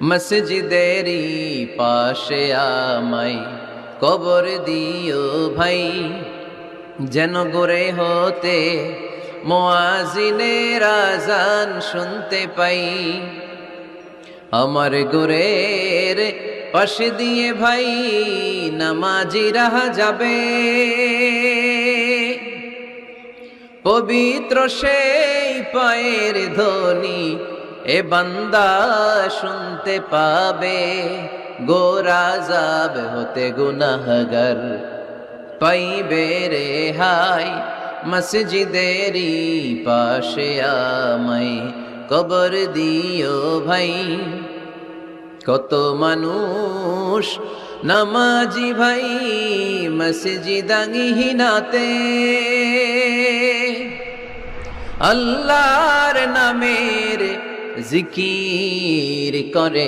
মসজিদেরই পাশে আমায় কবর দিও ভাই, যেন গড়ে হতে মুয়াজ্জিনের আযান শুনতে পাই। আমার গোরের পাশে দিয়ে ভাই নামাজিরা যাবে, পবিত্র সেই পায়ের ধ্বনি এ বান্দা শুনতে পাবে। গোরা যাব হতে গুনাহগার পাইবে রেহাই, মসজিদেরই পাশে আমায় কবর দিও ভাই। কত মানুষ নামাজি ভাই মসজিদাঙ্গিহীনাতে, আল্লাহর নামের জিকির করে।